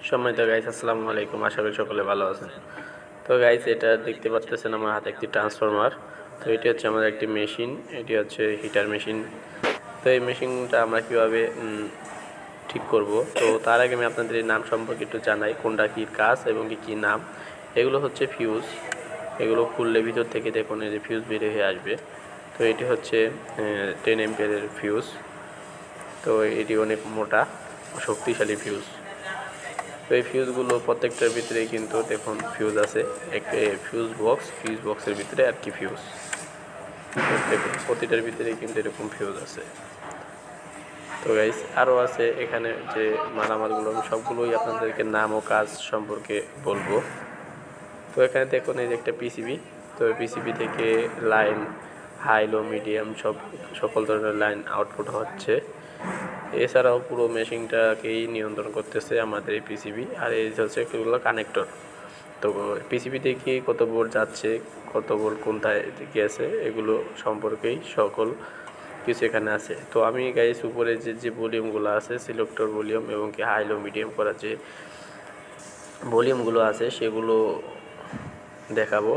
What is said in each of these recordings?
সম্মানিত গাইস, আসসালামু আলাইকুম। আশা করি সকলে ভালো আছেন। তো গাইস, এটা দেখতে পাচ্ছেন আমার হাতে একটি ট্রান্সফরমার। তো এটি হচ্ছে আমাদের একটি মেশিন, এটি হচ্ছে হিটার মেশিন। তো এই মেশিনটা আমরা কীভাবে ঠিক করব, তো তার আগে আমি আপনাদের এই নাম সম্পর্কে একটু জানাই, কোনটা কী কাজ এবং কী নাম। এগুলো হচ্ছে ফিউজ। এগুলো খুললে ভিতর থেকে দেখুন এই যে ফিউজ বের হয়ে আসবে। তো এটি হচ্ছে 10 এম্পিয়ারের ফিউজ। তো এটি অনেক মোটা শক্তিশালী ফিউজ। তো এই ফিউজগুলো প্রত্যেকটার ভিতরেই কিন্তু দেখুন ফিউজ আছে, একটা ফিউজ বক্সের ভিতরে আর কি ফিউজ। দেখুন প্রতিটার ভিতরেই কিন্তু এরকম ফিউজ আছে। তো গাইস, আরও আছে এখানে যে মালামালগুলো, আমি সবগুলোই আপনাদেরকে নাম ও কাজ সম্পর্কে বলবো। তো এখানে দেখুন এই যে একটা পিসিবি। তো পিসিবি থেকে লাইন হাই লো মিডিয়াম সকল ধরনের লাইন আউটপুট হচ্ছে। এছাড়াও পুরো মেশিনটাকেই নিয়ন্ত্রণ করতেছে আমাদের এই পিসিবি। আর এই হচ্ছে এগুলো কানেক্টর। তো পিসিবি থেকে কত ভোল্ট যাচ্ছে, কত ভোল্ট কোনটায় গেছে, এগুলো সম্পর্কেই সকল কিছু এখানে আছে। তো আমি গাইস উপরে যে ভলিউমগুলো আছে, সিলেক্টর ভলিউম এবং কি হাই লো মিডিয়াম করা যে ভলিউমগুলো আছে সেগুলো দেখাবো।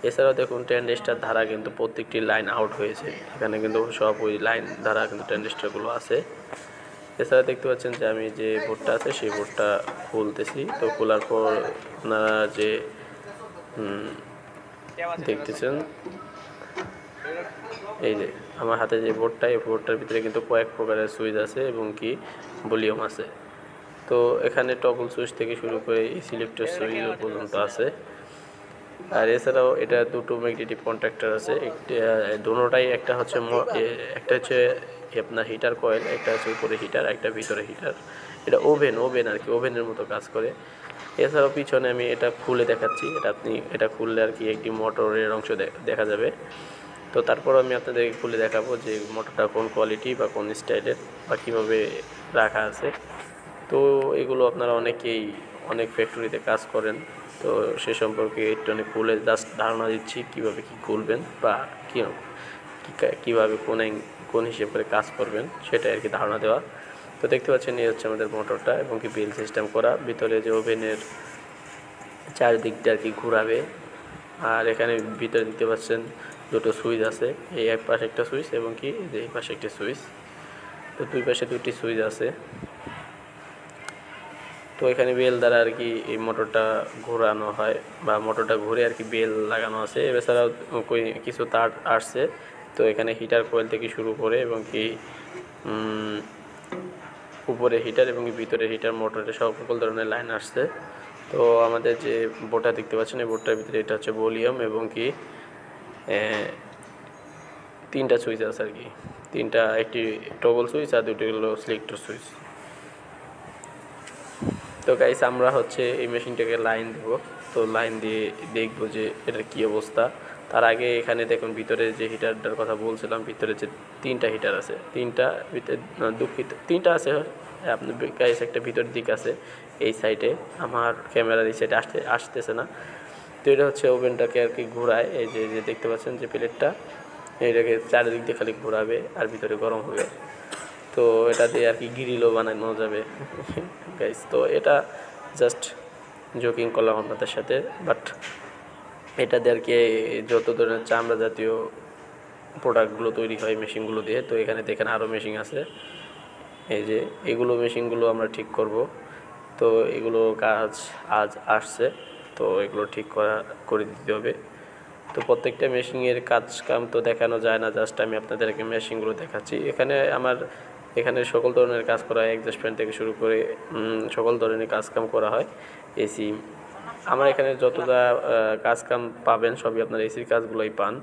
এছাড়াও দেখুন ট্রানজিস্টার ধারা কিন্তু প্রত্যেকটি লাইন আউট হয়েছে, এখানে কিন্তু সব ওই লাইন ধারা কিন্তু ট্রানজিস্টারগুলো আছে। এছাড়া দেখতে পাচ্ছেন যে আমি যে বোর্ডটা আছে সেই বোর্ডটা খুলতেছি। তো খোলার পর আপনারা যে দেখতেছেন এই যে আমার হাতে যে বোর্ডটা, এই বোর্ডটার ভিতরে কিন্তু কয়েক প্রকারের সুইচ আছে এবং কি ভলিউম আছে। তো এখানে টগল সুইচ থেকে শুরু করে এই সিলেক্টর সুইচ পর্যন্ত আছে। আর এছাড়াও এটা দুটো ম্যাগনেটিক কন্ট্যাক্টর আছে, দুটোটাই একটা হচ্ছে আপনার হিটার কয়েল, একটা হচ্ছে উপরে হিটার, একটা ভিতরে হিটার। এটা ওভেন আর কি, ওভেনের মতো কাজ করে। এছাড়াও পিছনে আমি এটা খুলে দেখাচ্ছি, এটা খুললে আর কি একটি মোটরের অংশ দেখা যাবে। তো তারপর আমি আপনাদেরকে খুলে দেখাবো যে মোটরটা কোন কোয়ালিটি বা কোন স্টাইলের বা কীভাবে রাখা আছে। তো এগুলো আপনারা অনেক ফ্যাক্টরিতে কাজ করেন, তো সে সম্পর্কে একটু অনেক খুলে জাস্ট ধারণা দিচ্ছি কীভাবে কী খুলবেন বা কীভাবে কোন হিসেব করে কাজ করবেন সেটা আর কি ধারণা দেওয়া। তো দেখতে পাচ্ছেন এই হচ্ছে আমাদের মোটরটা এবং কি বেল সিস্টেম করা, ভিতরে যে ওভেনের চারিদিকটা আর কি ঘুরাবে। আর এখানে ভিতরে দেখতে পাচ্ছেন দুটো সুইচ আছে, এই এক পাশে একটা সুইচ এবং কি এই পাশে একটা সুইচ। তো দুই পাশে দুটি সুইচ আছে। তো এখানে বেল দ্বারা আর কি এই মোটরটা ঘোরানো হয় বা মোটরটা ঘুরে আর কি বেল লাগানো আছে। এছাড়াও কিছু তার আসছে। তো এখানে হিটার কয়েল থেকে শুরু করে এবং কি উপরে হিটার এবং ভিতরে হিটার, মোটরে সকল ধরনের লাইন আসছে। তো আমাদের যে বোর্ডটা দেখতে পাচ্ছেন, এই বোর্ডটার ভিতরে এটা হচ্ছে ভলিউম এবং কি তিনটা সুইচ আছে আর কি, তিনটা, একটি টগল সুইচ আর দুটি হলো সিলেক্টর সুইচ। তো গাইস, আমরা হচ্ছে এই মেশিনটাকে লাইন দেব। তো লাইন দিয়ে দেখব যে এটার কী অবস্থা। তার আগে এখানে দেখুন ভিতরে যে হিটারটার কথা বলছিলাম, ভিতরে যে তিনটা হিটার আছে, দুঃখিত তিনটা আছে। আপনি গাইস একটা ভিতরের দিক আছে এই সাইডে, আমার ক্যামেরার এই সাইডে আসতেছে না। তো এটা হচ্ছে ওভেনটাকে আর কি ঘোরায়, এই যে দেখতে পাচ্ছেন যে প্লেটটা, এটাকে চারিদিক দিয়ে খালি ঘোরাবে আর ভিতরে গরম হবে। তো এটা দিয়ে আর কি গ্রিলও বানানো যাবে গাইস। তো এটা জাস্ট জোকিং করলাম আপনাদের সাথে, বাট এটা দিয়ে আর কি যত ধরনের চামড়া জাতীয় প্রোডাক্টগুলো তৈরি হয় মেশিনগুলো দিয়ে। তো এখানে দেখেন আরও মেশিন আছে, এই যে এগুলো মেশিনগুলো আমরা ঠিক করব। তো এগুলো কাজ আজ আসছে, তো এগুলো ঠিক করে দিতে হবে। তো প্রত্যেকটা মেশিনের কাজ কাম তো দেখানো যায় না, জাস্ট আমি আপনাদেরকে মেশিনগুলো দেখাচ্ছি। এখানে সকল ধরনের কাজ করা হয়, এক্সস্ট ফ্যান থেকে শুরু করে সকল ধরনের কাজকাম করা হয়। এসি, আমার এখানে যতটা কাজকাম পাবেন সবই আপনার এসির কাজগুলোই পান।